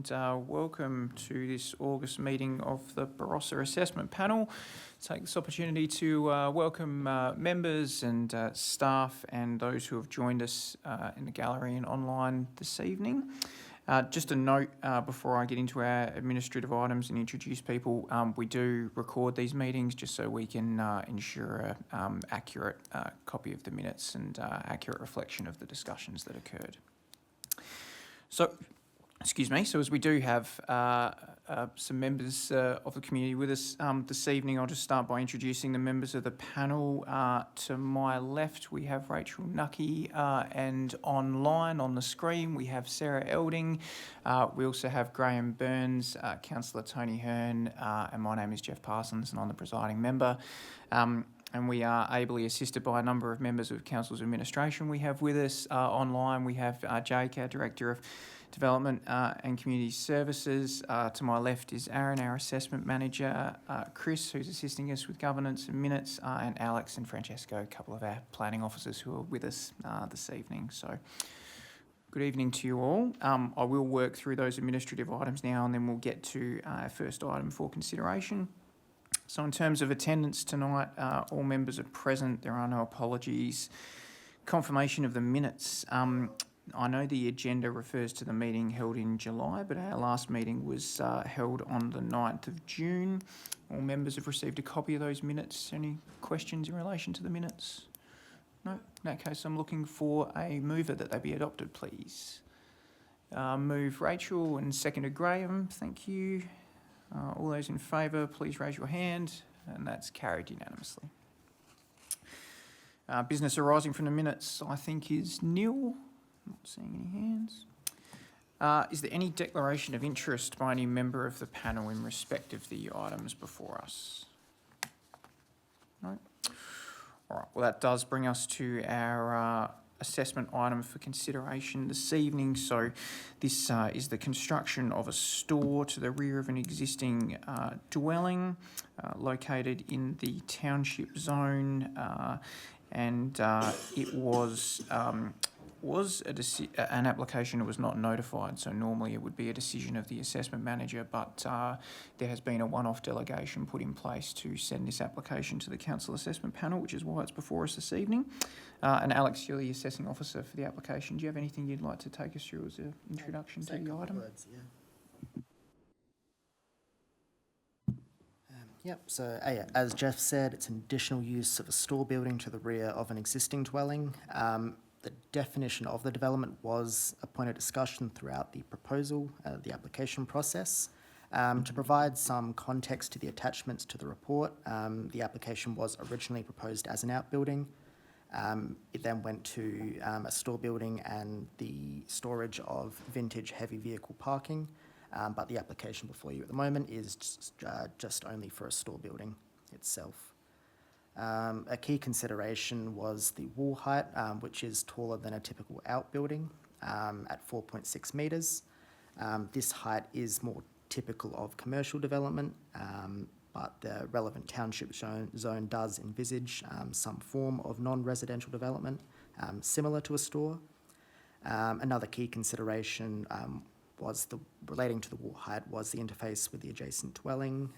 and welcome to this August meeting of the Barossa Assessment Panel. Take this opportunity to welcome members and staff and those who have joined us in the gallery and online this evening. Just a note before I get into our administrative items and introduce people, we do record these meetings just so we can ensure an accurate copy of the minutes and accurate reflection of the discussions that occurred. So, so as we do have some members of the community with us this evening, I'll just start by introducing the members of the panel. To my left, we have Rachel Nucky, and online on the screen, we have Sarah Elding. We also have Graham Burns, Councillor Tony Hearn, and my name is Jeff Parsons, and I'm the presiding member. And we are ably assisted by a number of members of Council's administration we have with us. Online, we have Jake, our Director of Development and Community Services. To my left is Aaron, our Assessment Manager, Chris, who's assisting us with governance and minutes, and Alex and Francesco, a couple of our planning officers who are with us this evening. So, good evening to you all. I will work through those administrative items now, and then we'll get to our first item for consideration. So in terms of attendance tonight, all members are present. There are no apologies. Confirmation of the minutes. I know the agenda refers to the meeting held in July, but our last meeting was held on the 9th of June. All members have received a copy of those minutes. Any questions in relation to the minutes? No? In that case, I'm looking for a mover that they be adopted, please. Move Rachel and seconded Graham. Thank you. All those in favour, please raise your hand, and that's carried unanimously. Business arising from the minutes, I think, is nil. Not seeing any hands. Is there any declaration of interest by any member of the panel in respect of the items before us? No? All right, well, that does bring us to our assessment item for consideration this evening. So this is the construction of a store to the rear of an existing dwelling located in the township zone, and it was an application that was not notified. So normally it would be a decision of the assessment manager, but there has been a one-off delegation put in place to send this application to the council assessment panel, which is why it's before us this evening. And Alex, you're the assessing officer for the application. Do you have anything you'd like to take us through as an introduction to the item? Words, yeah. So as Jeff said, it's an additional use of a store building to the rear of an existing dwelling. The definition of the development was a point of discussion throughout the proposal, the application process. To provide some context to the attachments to the report, the application was originally proposed as an outbuilding. It then went to a store building and the storage of vintage heavy vehicle parking, but the application before you at the moment is just only for a store building itself. A key consideration was the wall height, which is taller than a typical outbuilding at 4.6 metres. This height is more typical of commercial development, but the relevant township zone does envisage some form of non-residential development similar to a store. Another key consideration relating to the wall height was the interface with the adjacent dwelling.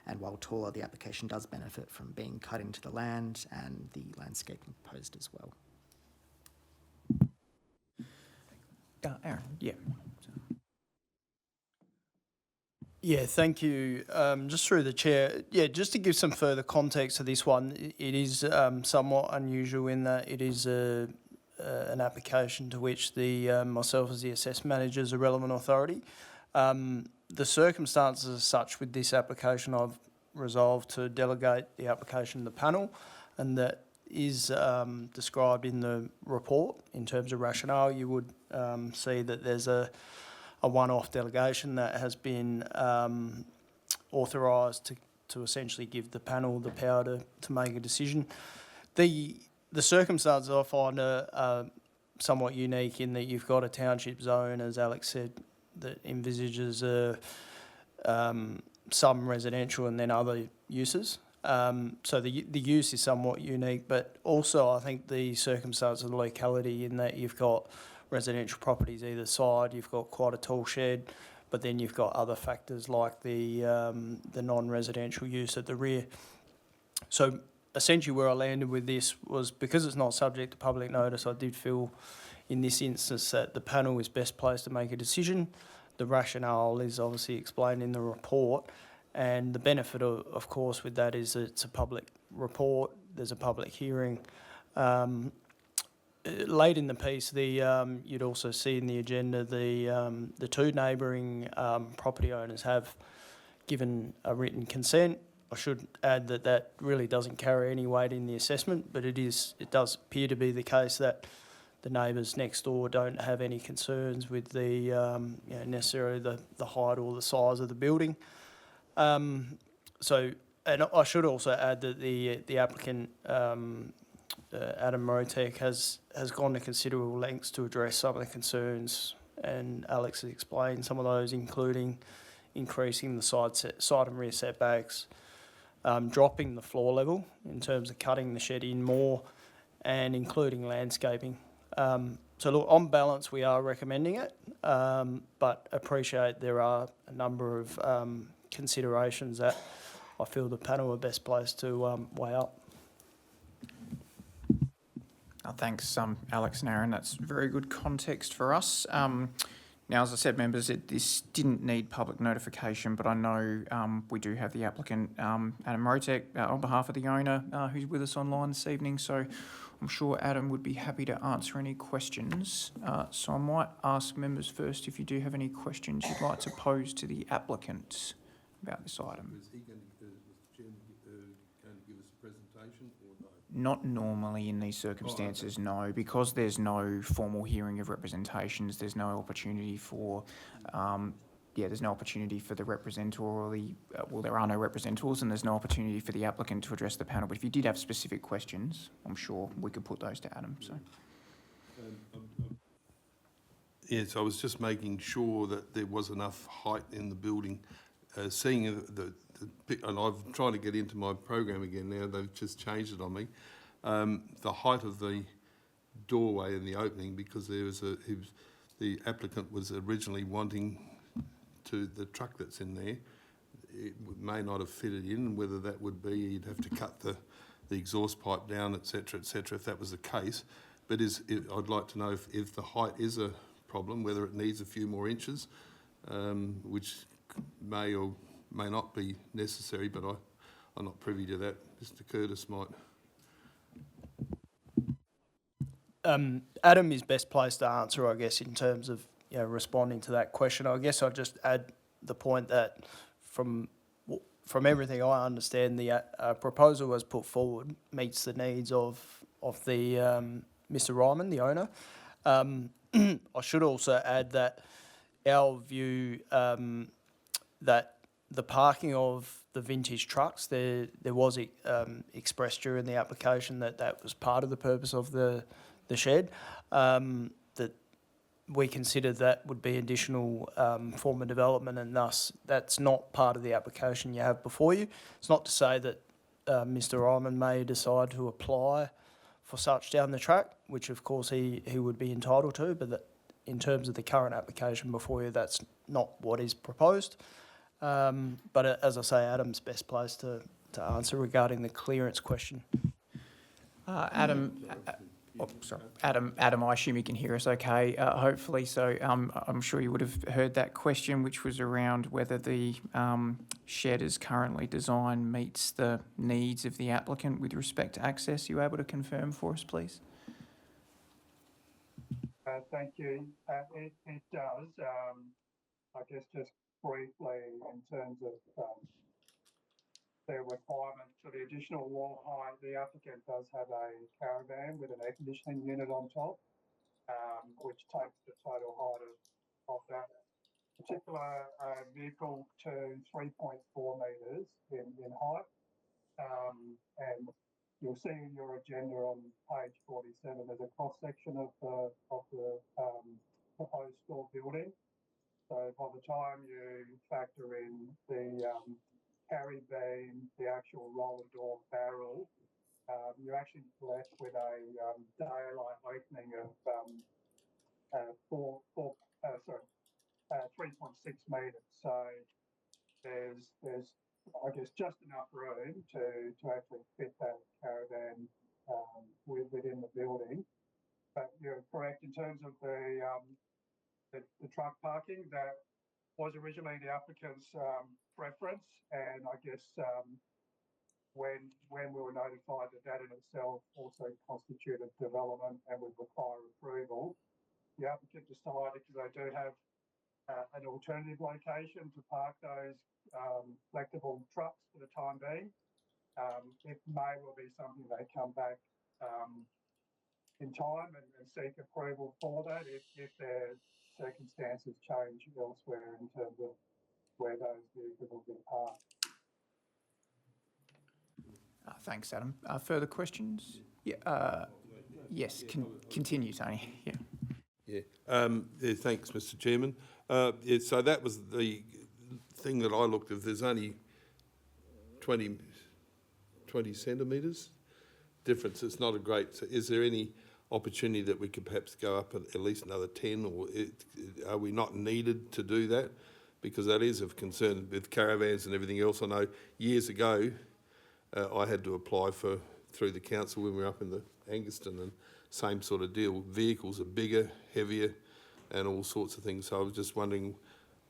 And while taller, the application does benefit from being cut into the land and the landscaping proposed as well. Aaron, yeah. Yeah, thank you. Just through the chair, just to give some further context to this one, it is somewhat unusual in that it is an application to which myself as the assessment manager is a relevant authority. The circumstances as such with this application, I've resolved to delegate the application to the panel, and that is described in the report in terms of rationale. You would see that there's a one-off delegation that has been authorised to essentially give the panel the power to make a decision. The circumstances I find are somewhat unique in that you've got a township zone, as Alex said, that envisages some residential and then other uses. So the use is somewhat unique, but also I think the circumstance of the locality in that you've got residential properties either side. You've got quite a tall shed, but then you've got other factors like the non-residential use at the rear. So essentially where I landed with this was because it's not subject to public notice, I did feel in this instance that the panel is best placed to make a decision. The rationale is obviously explained in the report, and the benefit of course with that is that it's a public report, there's a public hearing. Late in the piece, you'd also see in the agenda the two neighbouring property owners have given a written consent. I should add that that really doesn't carry any weight in the assessment, but it does appear to be the case that the neighbours next door don't have any concerns with necessarily the height or the size of the building. And I should also add that the applicant Adam Rotek has gone to considerable lengths to address some of the concerns, and Alex has explained some of those, including increasing the side and rear setbacks, dropping the floor level in terms of cutting the shed in more, and including landscaping. So look, on balance, we are recommending it, but appreciate there are a number of considerations that I feel the panel are best placed to weigh up. Thanks, Alex and Aaron. That's very good context for us. Now, as I said, members, this didn't need public notification, but I know we do have the applicant, Adam Rotek, on behalf of the owner, who's with us online this evening. So I'm sure Adam would be happy to answer any questions. So I might ask members first if you do have any questions you'd like to pose to the applicant about this item. Is he going to, Mr. Chairman, going to give us a presentation or no? Not normally in these circumstances, no. Because there's no formal hearing of representations, there's no opportunity for, there's no opportunity for the representative or there are no representatives, and there's no opportunity for the applicant to address the panel. But if you did have specific questions, I'm sure we could put those to Adam. So. Yes, I was just making sure that there was enough height in the building. Seeing and I'm trying to get into my program again now, they've just changed it on me. The height of the doorway and the opening, because the applicant was originally wanting the truck that's in there, it may not have fitted in, whether that would be, you'd have to cut the exhaust pipe down, etc., if that was the case. But I'd like to know if the height is a problem, whether it needs a few more inches, which may or may not be necessary, but I'm not privy to that. Mr. Curtis might. Adam is best placed to answer, I guess, in terms of responding to that question. I guess I'll just add the point that from everything I understand, the proposal was put forward meets the needs of the Mr. Ryman, the owner. I should also add that our view that the parking of the vintage trucks, there was expressed during the application that was part of the purpose of the shed, that we considered that would be additional form of development, and thus that's not part of the application you have before you. It's not to say that Mr. Ryman may decide to apply for such down the track, which of course he would be entitled to, but that in terms of the current application before you, that's not what is proposed. But as I say, Adam's best placed to answer regarding the clearance question. Adam, I assume you can hear us okay, hopefully. So I'm sure you would have heard that question, which was around whether the shed as currently designed meets the needs of the applicant with respect to access. Are you able to confirm for us, please? Thank you. It does. I guess just briefly in terms of their requirement for the additional wall height, the applicant does have a caravan with an air conditioning unit on top, which takes the total height of that particular vehicle to 3.4 metres in height. And you'll see in your agenda on page 47, there's a cross section of the proposed store building. So by the time you factor in the carry beam, the actual roller door barrel, you're actually left with a daylight opening of 3.6 metres. So there's I guess just enough room to actually fit that caravan within the building. But you're correct in terms of the truck parking. That was originally the applicant's preference, and I guess when we were notified that that in itself also constituted development and would require approval, the applicant decided, because they do have an alternative location to park those collectible trucks for the time being. It may well be something they come back in time and seek approval for that if their circumstances change elsewhere in terms of where those vehicles will be parked. Thanks, Adam. Further questions? Yeah. Yes. Continue, Tony. Yeah. Yeah. Yeah, thanks, Mr. Chairman. Yeah, so that was the thing that I looked at. There's only 20 centimetres difference. It's not a great. So is there any opportunity that we could perhaps go up at least another 10, or are we not needed to do that? Because that is of concern with caravans and everything else. I know years ago I had to apply through the council when we were up in the Anguston, and same sort of deal. Vehicles are bigger, heavier, and all sorts of things. So I was just wondering,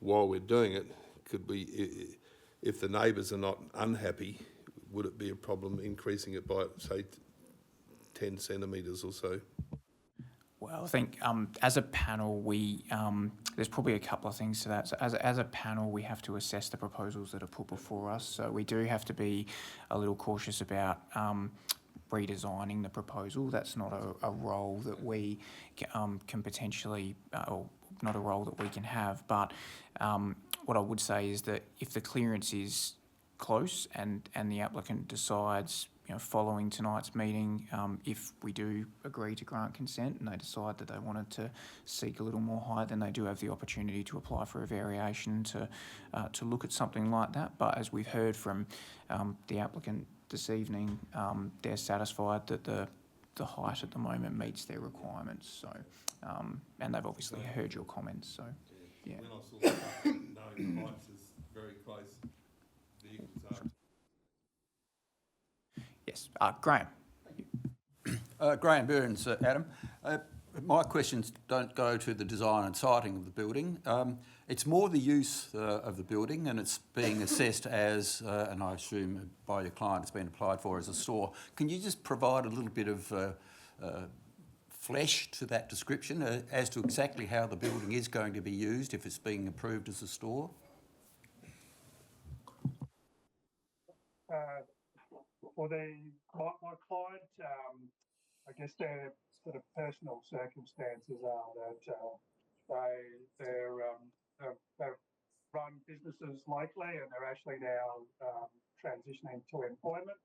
while we're doing it, could we, if the neighbours are not unhappy, would it be a problem increasing it by, say, 10 centimetres or so? Well, I think as a panel, there's probably a couple of things to that. So as a panel, we have to assess the proposals that are put before us. So we do have to be a little cautious about redesigning the proposal. That's not a role that we can potentially, or not a role that we can have. But what I would say is that if the clearance is close and the applicant decides, following tonight's meeting, if we do agree to grant consent and they decide that they wanted to seek a little more height, then they do have the opportunity to apply for a variation to look at something like that. But as we've heard from the applicant this evening, they're satisfied that the height at the moment meets their requirements. So, and they've obviously heard your comments. So, yeah. When I saw the knowing heights is very close, vehicles are. Yes, Graham. Graham Burns, Adam. My questions don't go to the design and siting of the building. It's more the use of the building, and it's being assessed as, and I assume by your client it's been applied for as a store. Can you just provide a little bit of flesh to that description as to exactly how the building is going to be used if it's being approved as a store? For my client, I guess their sort of personal circumstances are that they've run businesses locally, and they're actually now transitioning to employment.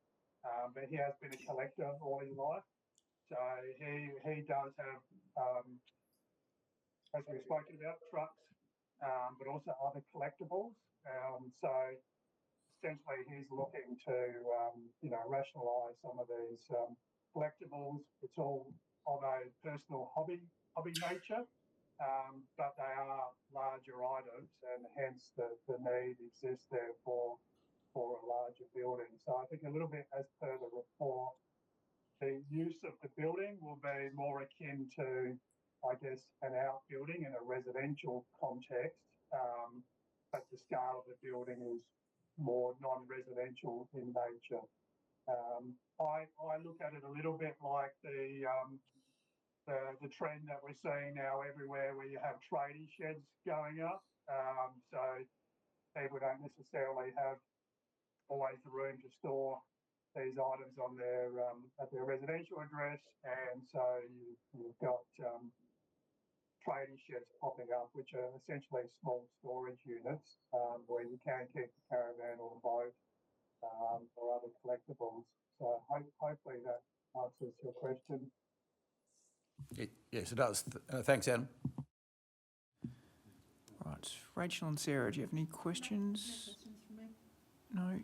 But he has been a collector all his life, so he does have, as we've spoken about, trucks, but also other collectibles. So essentially, he's looking to rationalise some of these collectibles. It's all of a personal hobby nature, but they are larger items, and hence the need exists there for a larger building. So I think a little bit as per the report, the use of the building will be more akin to, I guess, an outbuilding in a residential context, but the scale of the building is more non-residential in nature. I look at it a little bit like the trend that we're seeing now everywhere, where you have trading sheds going up. So people don't necessarily have always the room to store these items on their at their residential address, and so you've got trading sheds popping up, which are essentially small storage units where you can keep the caravan or the boat or other collectibles. So hopefully that answers your question. Yes, it does. Thanks, Adam. Right, Rachel and Sarah, do you have any questions? No.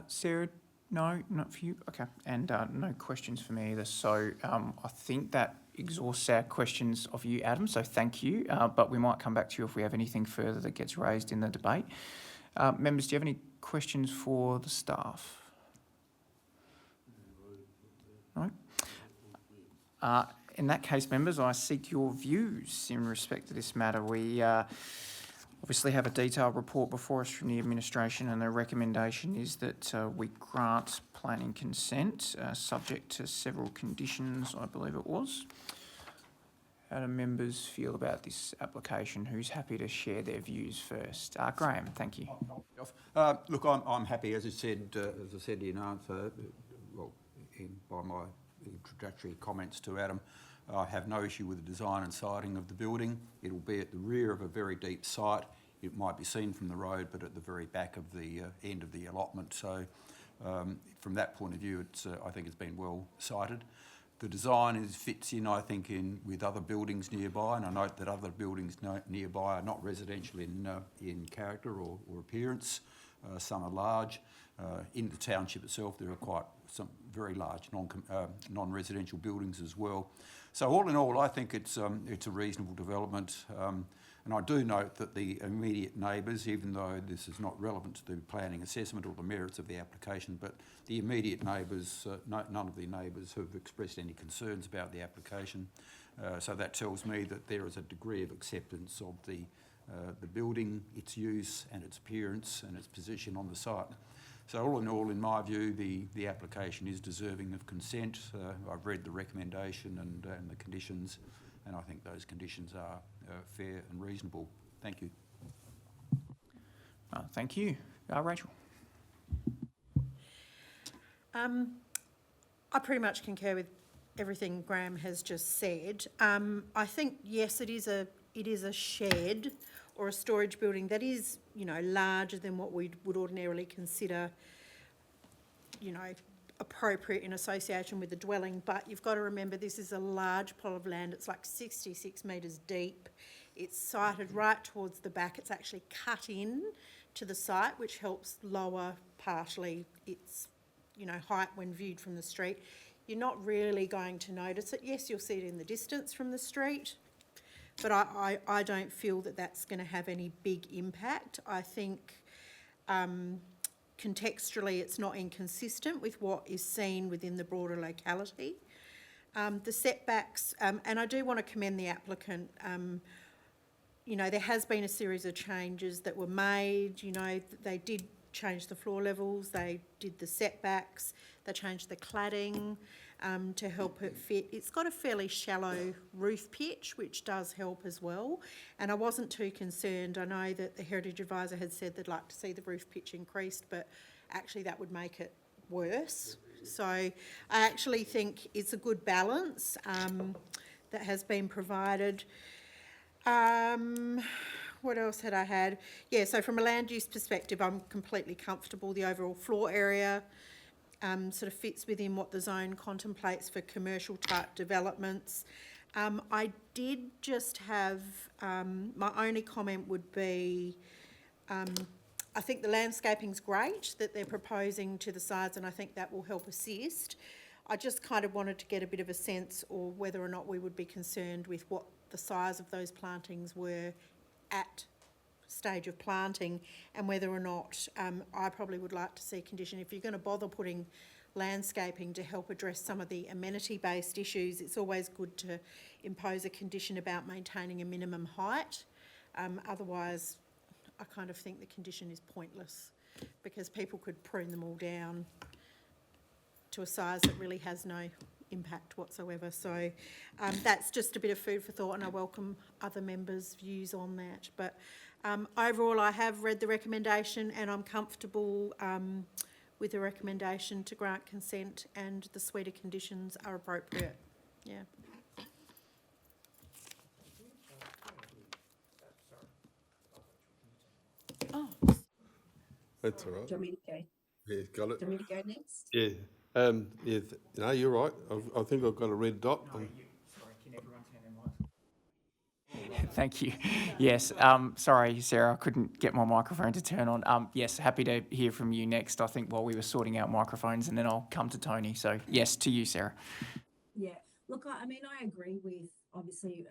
Sarah, no, not for you. Okay, and no questions for me either. So I think that exhausts our questions of you, Adam, so thank you. But we might come back to you if we have anything further that gets raised in the debate. Members, do you have any questions for the staff? No? In that case, members, I seek your views in respect to this matter. We obviously have a detailed report before us from the administration, and the recommendation is that we grant planning consent subject to several conditions, I believe it was. How do members feel about this application? Who's happy to share their views first? Graham, thank you. Look, I'm happy, as I said in answer, by my introductory comments to Adam. I have no issue with the design and siting of the building. It'll be at the rear of a very deep site. It might be seen from the road, but at the very back of the end of the allotment. So from that point of view, I think it's been well sited. The design fits in, I think, with other buildings nearby, and I note that other buildings nearby are not residential in character or appearance. Some are large. In the township itself, there are quite some very large non-residential buildings as well. So all in all, I think it's a reasonable development. And I do note that the immediate neighbours, even though this is not relevant to the planning assessment or the merits of the application, but the immediate neighbours, none of the neighbours have expressed any concerns about the application. So that tells me that there is a degree of acceptance of the building, its use and its appearance and its position on the site. So all in all, in my view, the application is deserving of consent. I've read the recommendation and the conditions, and I think those conditions are fair and reasonable. Thank you. Thank you. Rachel. I pretty much concur with everything Graham has just said. I think, yes, it is a shed or a storage building that is, larger than what we would ordinarily consider, appropriate in association with the dwelling. But you've got to remember, this is a large plot of land. It's like 66 metres deep. It's sited right towards the back. It's actually cut in to the site, which helps lower partially its, height when viewed from the street. You're not really going to notice it. Yes, you'll see it in the distance from the street, but I don't feel that that's going to have any big impact. I think contextually it's not inconsistent with what is seen within the broader locality. The setbacks, and I do want to commend the applicant. There has been a series of changes that were made. They did change the floor levels, they did the setbacks, they changed the cladding to help it fit. It's got a fairly shallow roof pitch, which does help as well. And I wasn't too concerned. I know that the Heritage Advisor had said they'd like to see the roof pitch increased, but actually that would make it worse. So I actually think it's a good balance that has been provided. What else had I had? Yeah, so from a land use perspective, I'm completely comfortable. The overall floor area sort of fits within what the zone contemplates for commercial type developments. I did just have, my only comment would be, I think the landscaping's great that they're proposing to the sides, and I think that will help assist. I just kind of wanted to get a bit of a sense or whether or not we would be concerned with what the size of those plantings were at stage of planting, and whether or not I probably would like to see condition, if you're going to bother putting landscaping to help address some of the amenity-based issues, it's always good to impose a condition about maintaining a minimum height. Otherwise, I kind of think the condition is pointless, because people could prune them all down to a size that really has no impact whatsoever. So that's just a bit of food for thought, and I welcome other members' views on that. But overall, I have read the recommendation and I'm comfortable with the recommendation to grant consent, and the suite of conditions are appropriate. Yeah. Oh. That's all right. Do you want me to go? Yeah, got it. Do you want me to go next? Yeah. No, you're right. I think I've got a red dot. Thank you. Yes, sorry, Sarah, I couldn't get my microphone to turn on. Yes, happy to hear from you next, I think, while we were sorting out microphones, and then I'll come to Tony. So, yes, to you, Sarah. Yeah. Look, I mean, I agree with obviously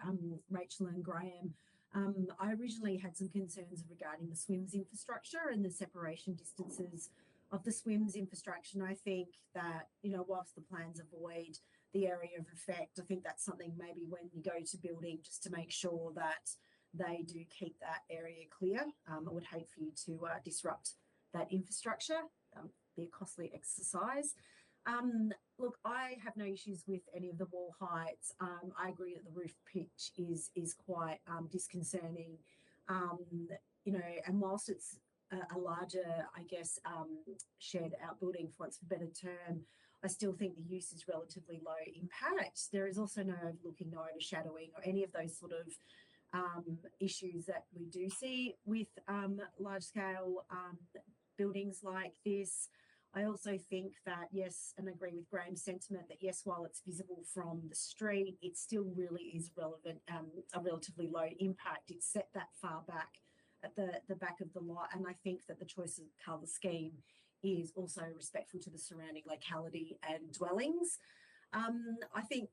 Rachel and Graham. I originally had some concerns regarding the swims infrastructure and the separation distances of the swims infrastructure. And I think that, you know, whilst the plans avoid the area of effect, I think that's something maybe when you go to building, just to make sure that they do keep that area clear. I would hate for you to disrupt that infrastructure, be a costly exercise. Look, I have no issues with any of the wall heights. I agree that the roof pitch is quite disconcerting. You know, and whilst it's a larger, I guess, shared outbuilding, for what's a better term, I still think the use is relatively low impact. There is also no overlooking, no overshadowing, or any of those sort of issues that we do see with large scale buildings like this. I also think that, yes, and agree with Graham's sentiment that, yes, while it's visible from the street, it still really is relevant, a relatively low impact. It's set that far back at the back of the lot. And I think that the choice of colour scheme is also respectful to the surrounding locality and dwellings. I think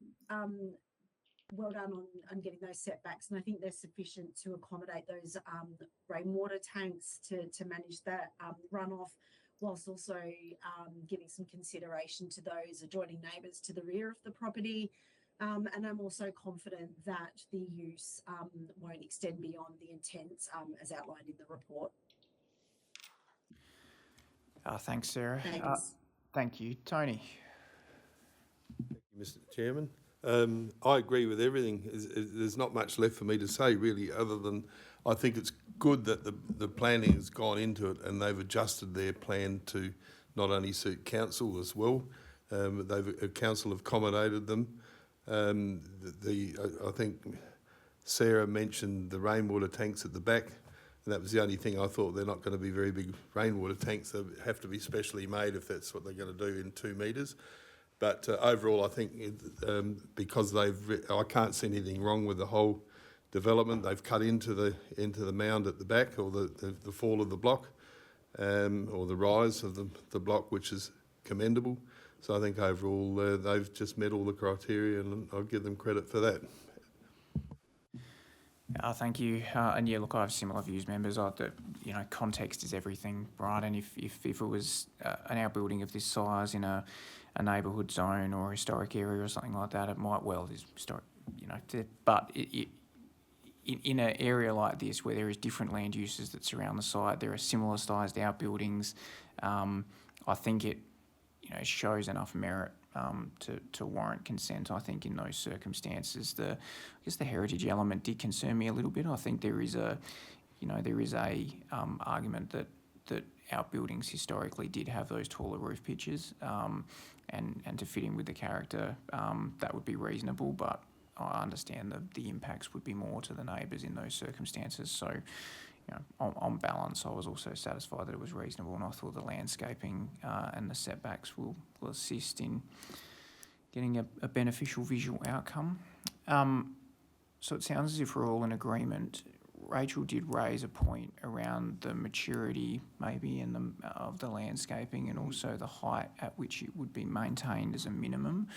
well done on getting those setbacks, and I think they're sufficient to accommodate those rainwater tanks to manage that runoff, whilst also giving some consideration to those adjoining neighbours to the rear of the property. And I'm also confident that the use won't extend beyond the intent as outlined in the report. Thanks, Sarah. Thanks. Thank you. Tony? Thank you, Mr. Chairman. I agree with everything. There's not much left for me to say, really, other than I think it's good that the planning has gone into it and they've adjusted their plan to not only suit council as well. Council have accommodated them. I think Sarah mentioned the rainwater tanks at the back, and that was the only thing I thought. They're not going to be very big rainwater tanks. They have to be specially made if that's what they're going to do in 2 metres. But overall, I think because I can't see anything wrong with the whole development. They've cut into the mound at the back, or the fall of the block, or the rise of the block, which is commendable. So I think overall they've just met all the criteria, and I'll give them credit for that. Thank you. And yeah, look, I have similar views, members. You know, context is everything, right? And if it was an outbuilding of this size in a neighbourhood zone or a historic area or something like that, it might well is historic, you know. But in an area like this, where there is different land uses that surround the site, there are similar sized outbuildings. I think it, you know, shows enough merit to warrant consent. I think in those circumstances, I guess the heritage element did concern me a little bit. I think there is a argument that outbuildings historically did have those taller roof pitches, and to fit in with the character, that would be reasonable. But I understand the impacts would be more to the neighbours in those circumstances. So, you know, on balance, I was also satisfied that it was reasonable, and I thought the landscaping and the setbacks will assist in getting a beneficial visual outcome. So it sounds as if we're all in agreement. Rachel did raise a point around the maturity, maybe, of the landscaping, and also the height at which it would be maintained as a minimum.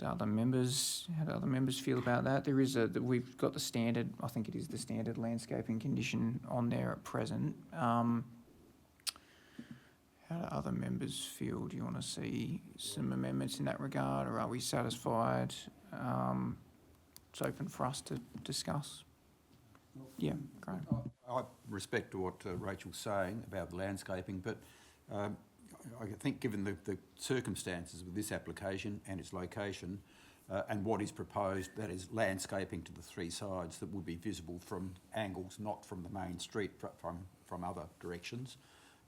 How do other members feel about that? We've got the standard, I think it is the standard landscaping condition on there at present. How do other members feel? Do you want to see some amendments in that regard, or are we satisfied? It's open for us to discuss. Yeah, great. I respect what Rachel's saying about the landscaping, but I think given the circumstances of this application and its location, and what is proposed, that is landscaping to the 3 sides that would be visible from angles not from the main street, from other directions,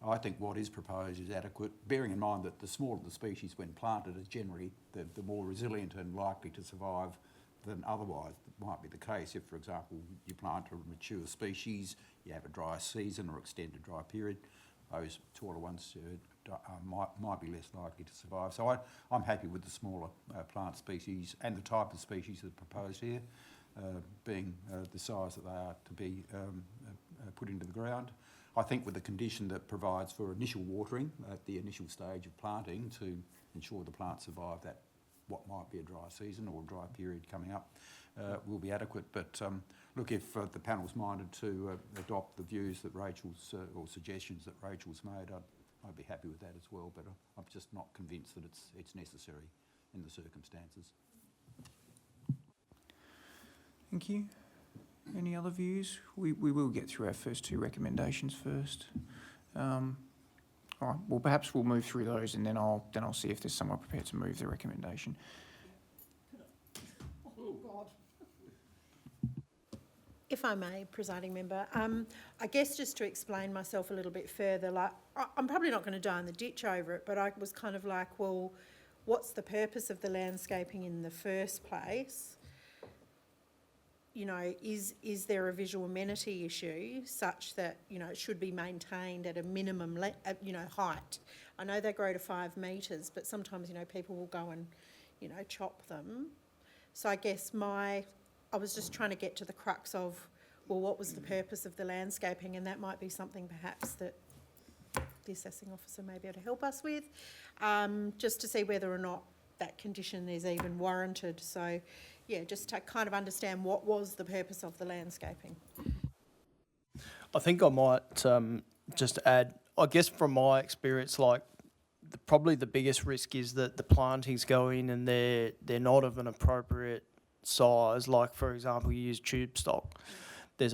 I think what is proposed is adequate, bearing in mind that the smaller the species when planted is generally the more resilient and likely to survive than otherwise might be the case. If, for example, you plant a mature species, you have a dry season or extended dry period, those taller ones might be less likely to survive. So I'm happy with the smaller plant species and the type of species that are proposed here, being the size that they are to be put into the ground. I think with the condition that provides for initial watering at the initial stage of planting to ensure the plants survive that what might be a dry season or dry period coming up will be adequate. But look, if the panel's minded to adopt the views that Rachel's or suggestions that Rachel's made, I'd be happy with that as well. But I'm just not convinced that it's necessary in the circumstances. Thank you. Any other views? We will get through our first two recommendations first. All right. Well, perhaps we'll move through those, and then I'll see if there's someone prepared to move the recommendation. If I may, presiding member, I guess just to explain myself a little bit further, like I'm probably not going to die in the ditch over it, but I was kind of like, well, what's the purpose of the landscaping in the first place? You know, is there a visual amenity issue such that, you know, it should be maintained at a minimum, height? I know they grow to 5 metres, but sometimes, you know, people will go and, you know, chop them. So I guess I was just trying to get to the crux of, well, what was the purpose of the landscaping? And that might be something perhaps that the assessing officer may be able to help us with, just to see whether or not that condition is even warranted. So, yeah, just to kind of understand what was the purpose of the landscaping. I think I might just add, I guess from my experience, like probably the biggest risk is that the plantings go in and they're not of an appropriate size. Like, for example, you use tube stock. There's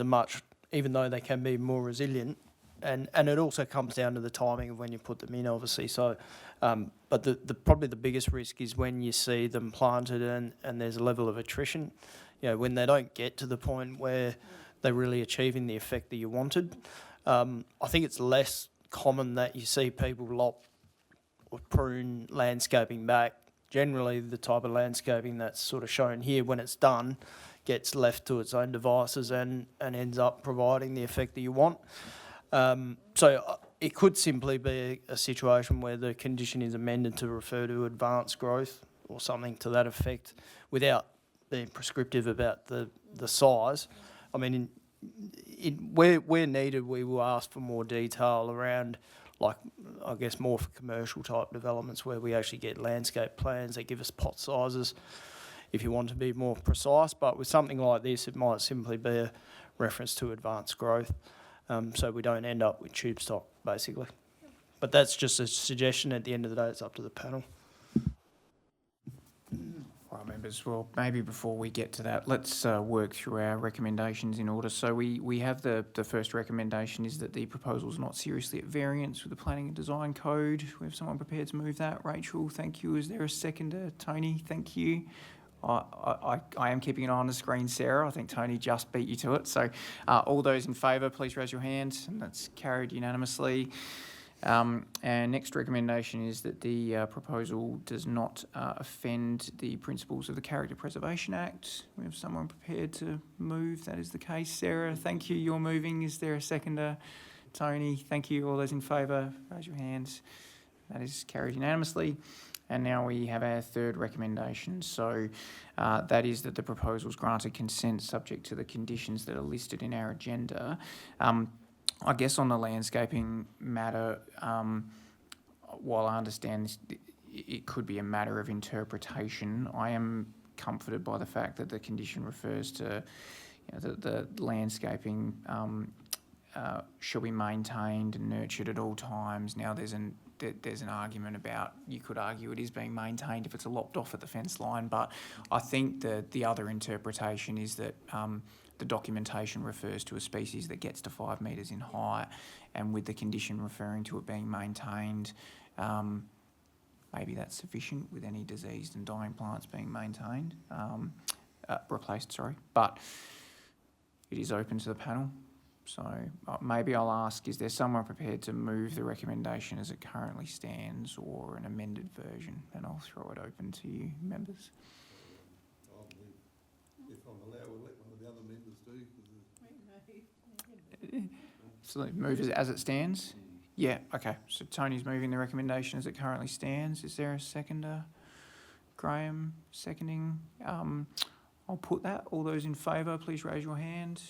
even though they can be more resilient, and it also comes down to the timing of when you put them in, obviously. So, but the probably the biggest risk is when you see them planted and there's a level of attrition, you know, when they don't get to the point where they're really achieving the effect that you wanted. I think it's less common that you see people lop or prune landscaping back. Generally, the type of landscaping that's sort of shown here, when it's done, gets left to its own devices and ends up providing the effect that you want. So it could simply be a situation where the condition is amended to refer to advanced growth or something to that effect without being prescriptive about the size. I mean, where needed, we will ask for more detail around, like, I guess more for commercial type developments where we actually get landscape plans that give us pot sizes if you want to be more precise. But with something like this, it might simply be a reference to advanced growth, so we don't end up with tube stock, basically. But that's just a suggestion. At the end of the day, it's up to the panel. Right, members, well, maybe before we get to that, let's work through our recommendations in order. So we have the first recommendation is that the proposal is not seriously at variance with the Planning and Design Code. We have someone prepared to move that. Rachel, thank you. Is there a seconder? Tony, thank you. I am keeping an eye on the screen, Sarah. I think Tony just beat you to it. So all those in favour, please raise your hand. And that's carried unanimously. And next recommendation is that the proposal does not offend the principles of the Character Preservation Act. We have someone prepared to move. That is the case. Sarah, thank you. You're moving. Is there a seconder? Tony, thank you. All those in favour, raise your hands. That is carried unanimously. And now we have our third recommendation. So that is that the proposal is granted consent subject to the conditions that are listed in our agenda. I guess on the landscaping matter, while I understand this, it could be a matter of interpretation, I am comforted by the fact that the condition refers to, you know, the landscaping shall be maintained and nurtured at all times. Now there's an argument about, you could argue it is being maintained if it's lopped off at the fence line, but I think that the other interpretation is that the documentation refers to a species that gets to 5 metres in height, and with the condition referring to it being maintained, maybe that's sufficient with any diseased and dying plants being maintained, replaced, sorry. But it is open to the panel. So maybe I'll ask, is there someone prepared to move the recommendation as it currently stands or an amended version? And I'll throw it open to you, members. If I'm allowed, we'll let one of the other members do. So move as it stands? Yeah, okay. So Tony's moving the recommendation as it currently stands. Is there a seconder? Graham seconding. I'll put that. All those in favour, please raise your hand.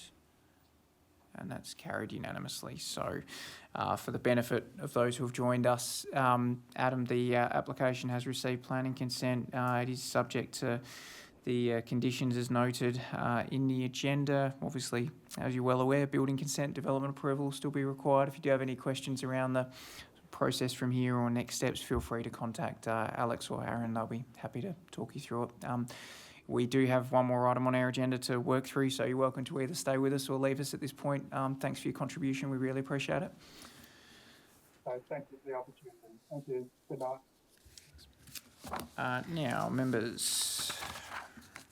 and that's carried unanimously. So for the benefit of those who have joined us, Adam, the application has received planning consent. It is subject to the conditions as noted in the agenda. Obviously, as you're well aware, building consent, development approval will still be required. If you do have any questions around the process from here or next steps, feel free to contact Alex or Aaron. They'll be happy to talk you through it. We do have one more item on our agenda to work through, so you're welcome to either stay with us or leave us at this point. Thanks for your contribution. We really appreciate it. So thank you for the opportunity. Thank you. Good night. Now, members,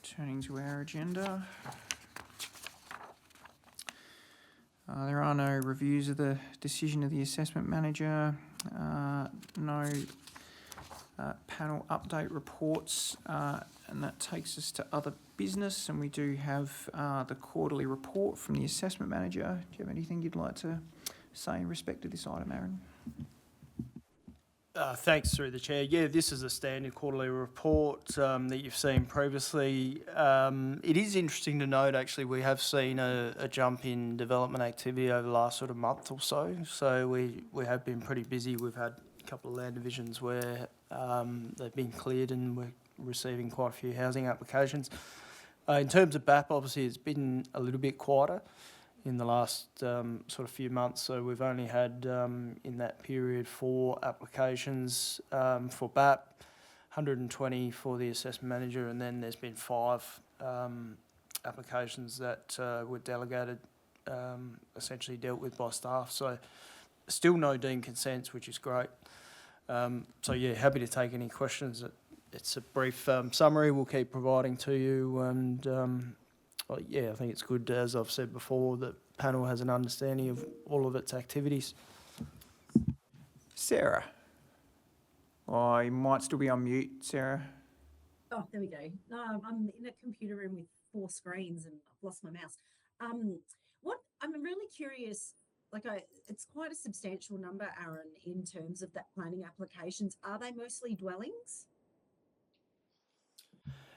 turning to our agenda. There are no reviews of the decision of the assessment manager, no panel update reports, and that takes us to other business, and we do have the quarterly report from the assessment manager. Do you have anything you'd like to say in respect to this item, Aaron? Thanks, through the chair. Yeah, this is a standard quarterly report that you've seen previously. It is interesting to note, actually, we have seen a jump in development activity over the last sort of month or so. So we have been pretty busy. We've had a couple of land divisions where they've been cleared and we're receiving quite a few housing applications. In terms of BAP, obviously, it's been a little bit quieter in the last sort of few months. So we've only had in that period 4 applications for BAP, 120 for the assessment manager, and then there's been 5 applications that were delegated, essentially dealt with by staff. So still no deemed consents, which is great. So yeah, happy to take any questions. It's a brief summary we'll keep providing to you, and well, yeah, I think it's good, as I've said before, that panel has an understanding of all of its activities. Sarah. Oh, you might still be on mute, Sarah. Oh, there we go. No, I'm in a computer room with 4 screens and I've lost my mouse. What I'm really curious, it's quite a substantial number, Aaron, in terms of that planning applications. Are they mostly dwellings?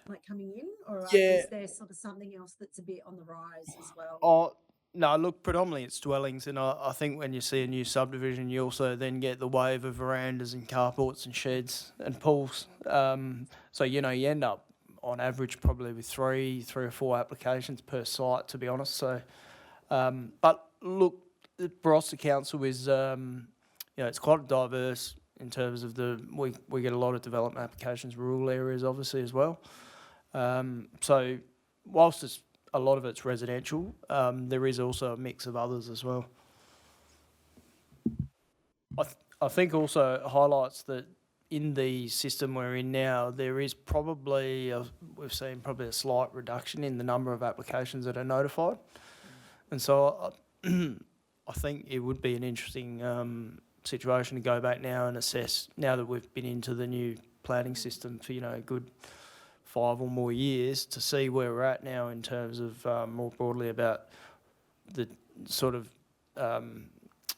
Like coming in, or is there sort of something else that's a bit on the rise as well? Oh, no, look, predominantly it's dwellings, and I think when you see a new subdivision, you also then get the wave of verandas and carports and sheds and pools. So, you end up on average probably with three or 4 applications per site, to be honest. So, but look, the Barossa Council is, it's quite diverse in terms of we get a lot of development applications, rural areas obviously as well. So whilst a lot of it's residential, there is also a mix of others as well. I think also highlights that in the system we're in now, there is probably, we've seen probably a slight reduction in the number of applications that are notified. And so I think it would be an interesting situation to go back now and assess, now that we've been into the new planning system for, a good 5 or more years, to see where we're at now in terms of more broadly about the sort of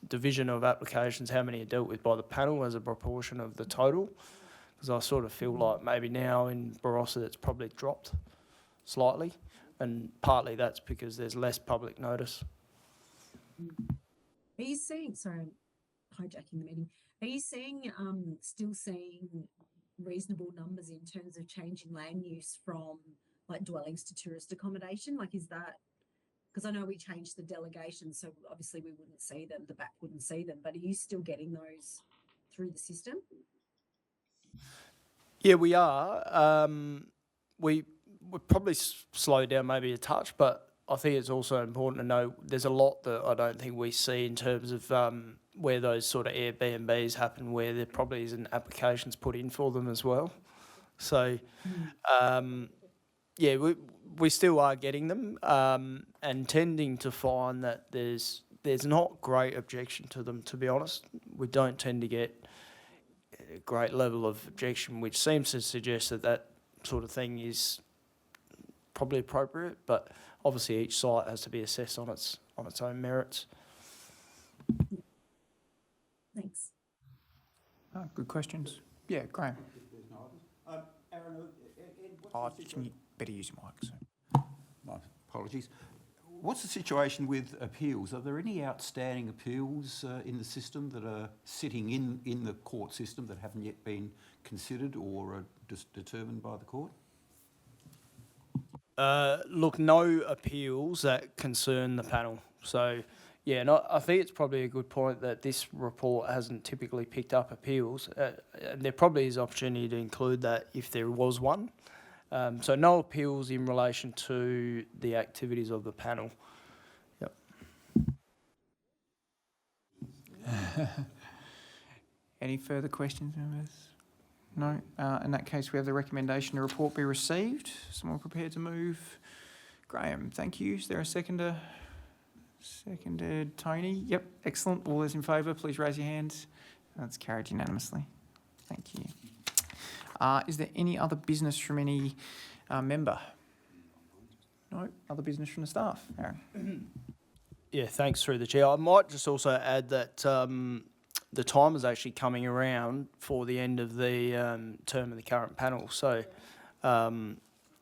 division of applications, how many are dealt with by the panel as a proportion of the total. Because I sort of feel like maybe now in Barossa it's probably dropped slightly, and partly that's because there's less public notice. Are you seeing, sorry, I'm hijacking the meeting, are you still seeing reasonable numbers in terms of changing land use from like dwellings to tourist accommodation? Like, is that, because I know we changed the delegation, so obviously we wouldn't see them, the BAC wouldn't see them, but are you still getting those through the system? Yeah, we are. We probably slowed down maybe a touch, but I think it's also important to know there's a lot that I don't think we see in terms of where those sort of Airbnbs happen, where there probably isn't applications put in for them as well. So, yeah, we still are getting them, and tending to find that there's not great objection to them, to be honest. We don't tend to get a great level of objection, which seems to suggest that sort of thing is probably appropriate, but obviously each site has to be assessed on its own merits. Thanks. Good questions. Yeah, Graham. Aaron, You better use your mic. So. my apologies. what's the situation with appeals? Are there any outstanding appeals in the system that are sitting in the court system that haven't yet been considered or are just determined by the court? Look, no appeals that concern the panel. So, yeah, and I think it's probably a good point that this report hasn't typically picked up appeals. And there probably is opportunity to include that if there was one. So no appeals in relation to the activities of the panel. Yep. Any further questions, members? No. In that case, we have the recommendation the report be received. Someone prepared to move? Graham, thank you. Is there a seconder? Seconded. Tony? Yep, excellent. All those in favour, please raise your hands. That's carried unanimously. Thank you. Is there any other business from any member? No? Other business from the staff? Aaron? Yeah, thanks through the chair. I might just also add that the time is actually coming around for the end of the term of the current panel. So,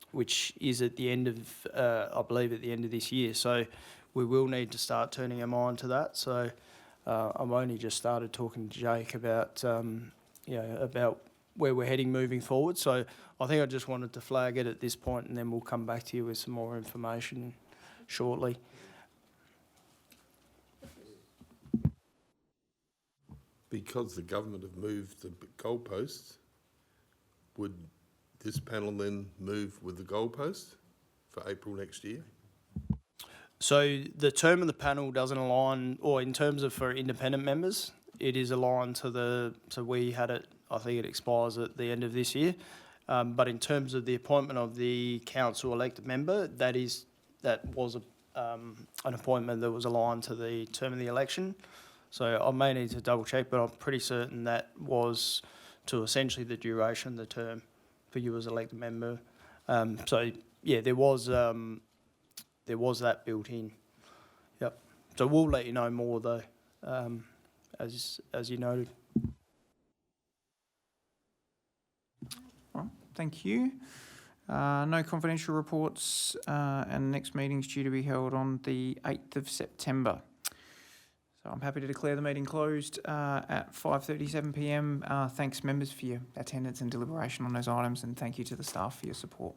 which is at the end of, I believe, at the end of this year. So we will need to start turning our mind to that. So I've only just started talking to Jake about, about where we're heading moving forward. So I think I just wanted to flag it at this point, and then we'll come back to you with some more information shortly. Because the government have moved the goalposts, would this panel then move with the goalposts for April next year? So the term of the panel doesn't align, or in terms of for independent members, it is aligned to we had it, I think it expires at the end of this year. But in terms of the appointment of the council elected member, that was an appointment that was aligned to the term of the election. So I may need to double check, but I'm pretty certain that was to essentially the duration of the term for you as elected member. So yeah, there was that built in. Yep. So we'll let you know more though, as you noted. All right, thank you. No confidential reports, and the next meeting's due to be held on the 8th of September. So I'm happy to declare the meeting closed at 5:37 p.m. Thanks, members, for your attendance and deliberation on those items, and thank you to the staff for your support.